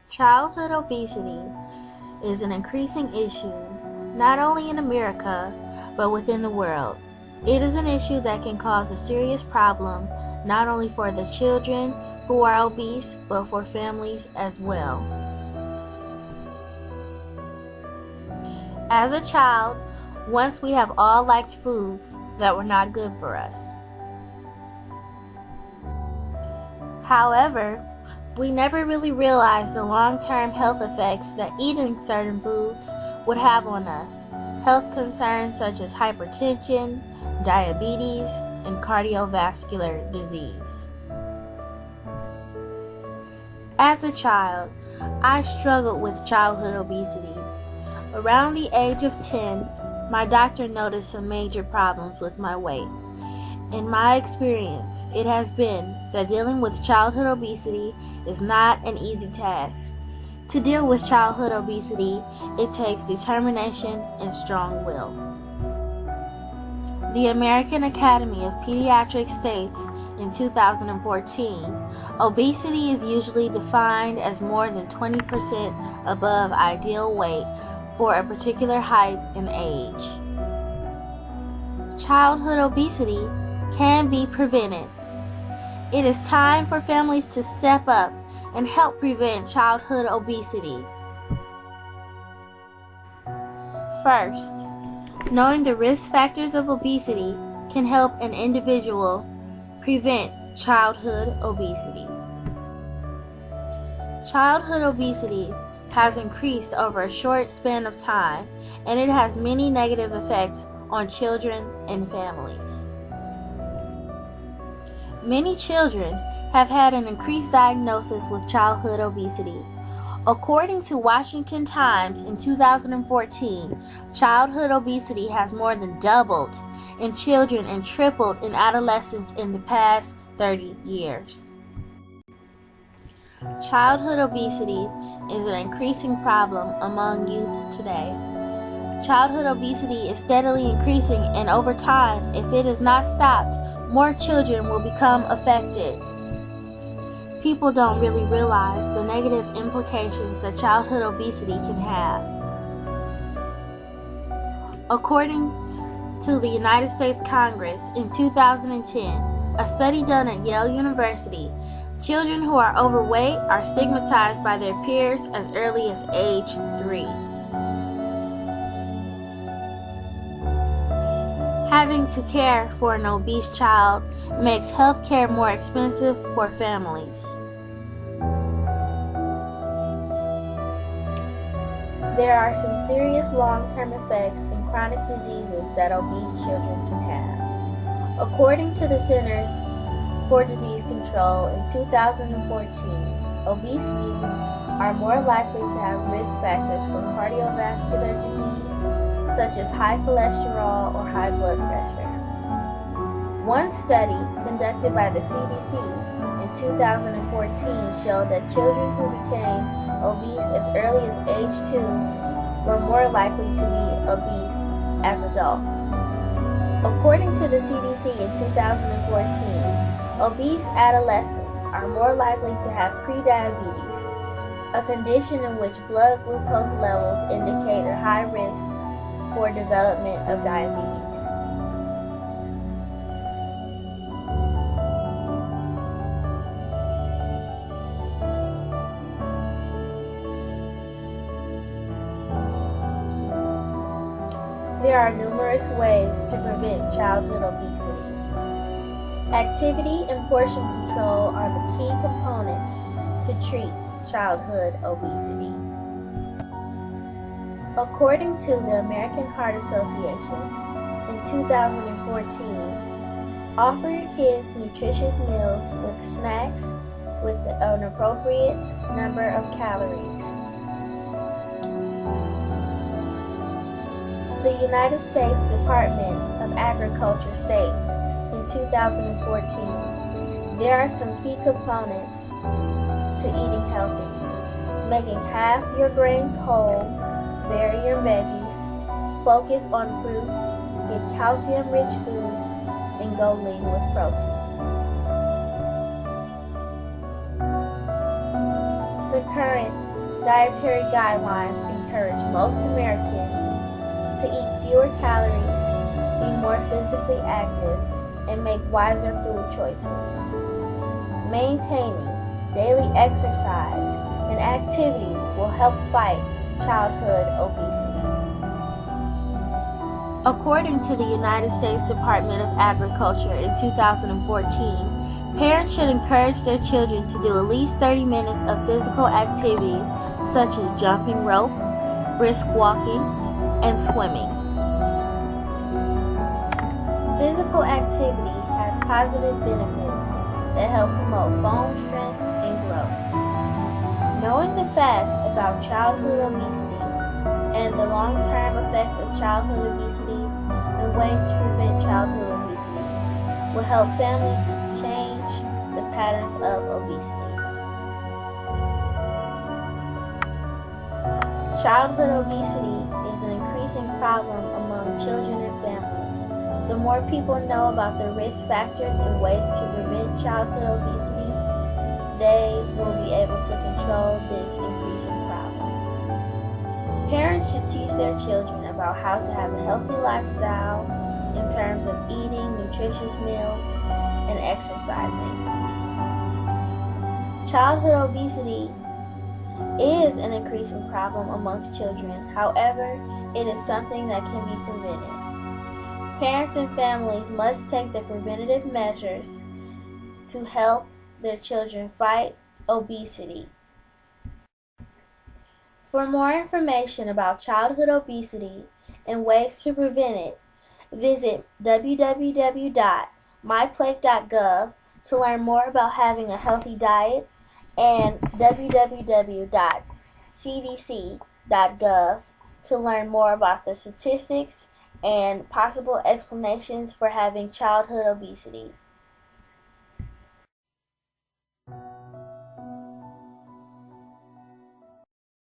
Childhood obesity is an increasing issue not only in America but within the world. It is an issue that can cause a serious problem not only for the children who are obese but for families as well. As a child, once we have all liked foods that were not good for us. However, we never really realized the long-term health effects that eating certain foods would have on us. Health concerns such as hypertension, diabetes, and cardiovascular disease. As a child, I struggled with childhood obesity. Around the age of 10, my doctor noticed some major problems with my weight. In my experience, it has been that dealing with childhood obesity is not an easy task. To deal with childhood obesity, it takes determination and strong will. The American Academy of Pediatrics states in 2014, obesity is usually defined as more than 20% above ideal weight for a particular height and age. Childhood obesity can be prevented. It is time for families to step up and help prevent childhood obesity. First, knowing the risk factors of obesity can help an individual prevent childhood obesity. Childhood obesity has increased over a short span of time, and it has many negative effects on children and families. Many children have had an increased diagnosis with childhood obesity. According to Washington Times in 2014, childhood obesity has more than doubled in children and tripled in adolescents in the past 30 years. Childhood obesity is an increasing problem among youth today. Childhood obesity is steadily increasing, and over time, if it is not stopped, more children will become affected. People don't really realize the negative implications that childhood obesity can have. According to the United States Congress in 2010, a study done at Yale University, children who are overweight are stigmatized by their peers as early as age 3. Having to care for an obese child makes health care more expensive for families. There are some serious long-term effects and chronic diseases that obese children can have. According to the Centers for Disease Control in 2014, obese youth are more likely to have risk factors for cardiovascular disease, such as high cholesterol or high blood pressure. One study conducted by the CDC in 2014 showed that children who became obese as early as age 2 were more likely to be obese as adults. According to the CDC in 2014, obese adolescents are more likely to have prediabetes, a condition in which blood glucose levels indicate a high risk for development of diabetes. There are numerous ways to prevent childhood obesity. Activity and portion control are the key components to treat childhood obesity. According to the American Heart Association, in 2014, offer your kids nutritious meals with snacks with an appropriate number of calories. The United States Department of Agriculture states in 2014, there are some key components to eating healthy: making half your grains whole, vary your veggies, focus on fruits, get calcium-rich foods, and go lean with protein. The current dietary guidelines encourage most Americans to eat fewer calories, be more physically active, and make wiser food choices. Maintaining daily exercise and activity will help fight childhood obesity. According to the United States Department of Agriculture in 2014, parents should encourage their children to do at least 30 minutes of physical activities such as jumping rope, brisk walking, and swimming. Physical activity has positive benefits that help promote bone strength and growth. Knowing the facts about childhood obesity and the long-term effects of childhood obesity and ways to prevent childhood obesity will help families change the patterns of obesity. Childhood obesity is an increasing problem among children and families. The more people know about the risk factors and ways to prevent childhood obesity, they will be able to control this increasing problem. Parents should teach their children about how to have a healthy lifestyle in terms of eating nutritious meals and exercising. Childhood obesity is an increasing problem amongst children. However, it is something that can be prevented. Parents and families must take the preventative measures to help their children fight obesity. For more information about childhood obesity and ways to prevent it, visit www.myplate.gov to learn more about having a healthy diet and www.cdc.gov to learn more about the statistics and possible explanations for having childhood obesity.